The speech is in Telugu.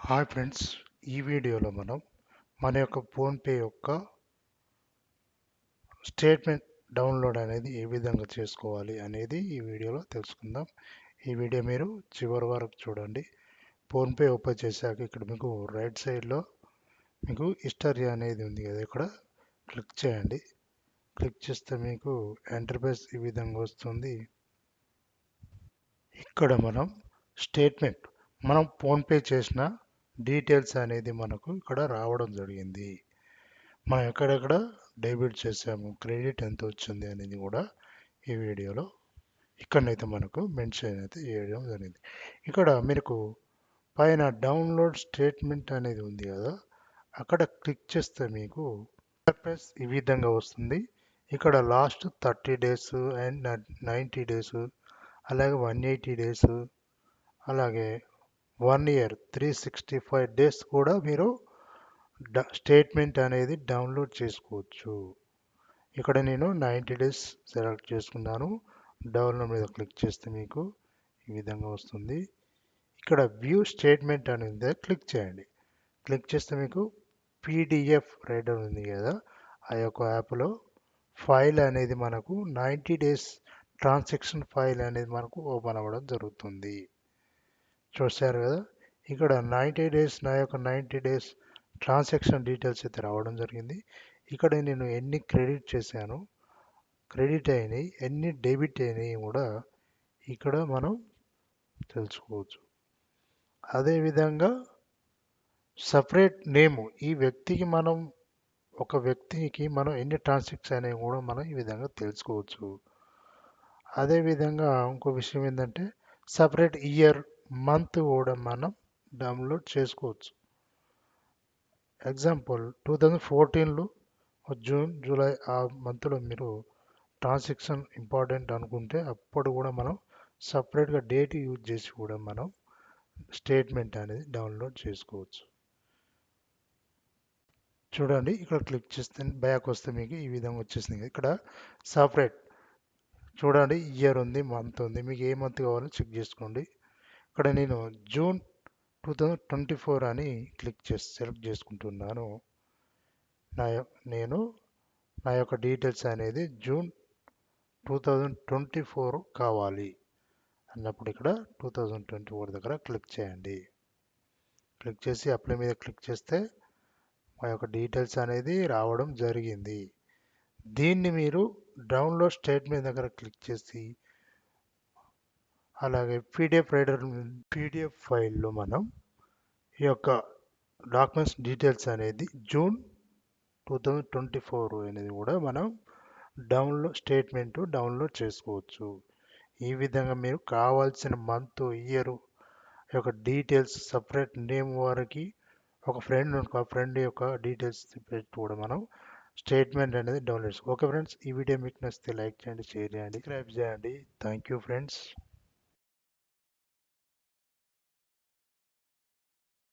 హాయ్ ఫ్రెండ్స్, ఈ వీడియోలో మనం మన యొక్క ఫోన్పే యొక్క స్టేట్మెంట్ డౌన్లోడ్ అనేది ఏ విధంగా చేసుకోవాలి అనేది ఈ వీడియోలో తెలుసుకుందాం. ఈ వీడియో మీరు చివరి వరకు చూడండి. ఫోన్పే ఓపెన్ చేశాక ఇక్కడ మీకు రైట్ సైడ్లో మీకు హిస్టరీ అనేది ఉంది కదా, ఇక్కడ క్లిక్ చేయండి. క్లిక్ చేస్తే మీకు ఇంటర్ఫేస్ ఈ విధంగా వస్తుంది. ఇక్కడ మనం స్టేట్మెంట్ మనం ఫోన్పే చేసిన డీటెయిల్స్ అనేది మనకు ఇక్కడ రావడం జరిగింది. మనం ఎక్కడెక్కడ డెబిట్ చేసాము, క్రెడిట్ ఎంత వచ్చింది అనేది కూడా ఈ వీడియోలో ఇక్కడనైతే మనకు మెన్షన్ అయితే చేయడం జరిగింది. ఇక్కడ మీకు పైన డౌన్లోడ్ స్టేట్మెంట్ అనేది ఉంది కదా, అక్కడ క్లిక్ చేస్తే మీకు ఇంటర్ఫేస్ ఈ విధంగా వస్తుంది. ఇక్కడ లాస్ట్ 30 డేస్ అండ్ 90 డేస్, అలాగే 180 డేస్, అలాగే 1 ఇయర్ 365 డేస్ కూడా మీరు స్టేట్మెంట్ అనేది డౌన్లోడ్ చేసుకోవచ్చు. ఇక్కడ నేను 90 డేస్ సెలెక్ట్ చేసుకున్నాను. డౌన్లోడ్ మీద క్లిక్ చేస్తే మీకు ఈ విధంగా వస్తుంది. ఇక్కడ వ్యూ స్టేట్మెంట్ అనేది క్లిక్ చేయండి. క్లిక్ చేస్తే మీకు పీడిఎఫ్ రైటర్ ఉంది కదా, ఆ యొక్క యాప్లో ఫైల్ అనేది మనకు 90 డేస్ ట్రాన్సాక్షన్ ఫైల్ అనేది మనకు ఓపెన్ అవ్వడం జరుగుతుంది. చూశారు కదా, ఇక్కడ 90 డేస్ నా యొక్క 90 డేస్ ట్రాన్సాక్షన్ డీటెయిల్స్ అయితే రావడం జరిగింది. ఇక్కడ నేను ఎన్ని క్రెడిట్ చేశాను, క్రెడిట్ అయినాయి, ఎన్ని డెబిట్ అయినాయి కూడా ఇక్కడ మనం తెలుసుకోవచ్చు. అదేవిధంగా సపరేట్ నేమ్, ఈ వ్యక్తికి మనం ఒక వ్యక్తికి మనం ఎన్ని ట్రాన్సాక్షన్ అనేవి కూడా మనం ఈ విధంగా తెలుసుకోవచ్చు. అదేవిధంగా ఇంకో విషయం ఏంటంటే సపరేట్ ఇయర్, మంత్ కూడా మనం డౌన్లోడ్ చేసుకోవచ్చు. ఎగ్జాంపుల్ 2014లో జూన్, జూలై ఆ మంత్లో మీరు ట్రాన్సాక్షన్ ఇంపార్టెంట్ అనుకుంటే అప్పుడు కూడా మనం సపరేట్గా డేట్ యూజ్ చేసి కూడా మనం స్టేట్మెంట్ అనేది డౌన్లోడ్ చేసుకోవచ్చు. చూడండి, ఇక్కడ క్లిక్ చేస్తే బ్యాక్ వస్తే మీకు ఈ విధంగా వచ్చేసింది. ఇక్కడ సపరేట్ చూడండి, ఇయర్ ఉంది, మంత్ ఉంది, మీకు ఏ మంత్ కావాలో చెక్ చేసుకోండి. ఇక్కడ నేను జూన్ 2024 అని సెలెక్ట్ చేసుకుంటున్నాను. నేను నా యొక్క డీటెయిల్స్ అనేది జూన్ 2024 కావాలి అన్నప్పుడు ఇక్కడ 2024 దగ్గర క్లిక్ చేయండి. క్లిక్ చేసి అప్లై మీద క్లిక్ చేస్తే మా యొక్క డీటెయిల్స్ అనేది రావడం జరిగింది. దీన్ని మీరు డౌన్లోడ్ స్టేట్మెంట్ దగ్గర క్లిక్ చేసి అలాగే పీడిఎఫ్ ఫైల్లో మనం ఈ యొక్క డాక్యుమెంట్స్ డీటెయిల్స్ అనేది జూన్ 2024 అనేది కూడా మనం స్టేట్మెంట్ డౌన్లోడ్ చేసుకోవచ్చు. ఈ విధంగా మీరు కావాల్సిన మంత్, ఇయర్ యొక్క డీటెయిల్స్ సపరేట్ నేమ్ వారికి ఒక ఫ్రెండ్ యొక్క డీటెయిల్స్ పెట్టి కూడా మనం స్టేట్మెంట్ అనేది డౌన్లోడ్ చేసుకోవచ్చు. ఓకే ఫ్రెండ్స్, ఈ వీడియో మీకు నచ్చితే లైక్ చేయండి, షేర్ చేయండి, సబ్స్క్రైబ్ చేయండి. Thank you friends.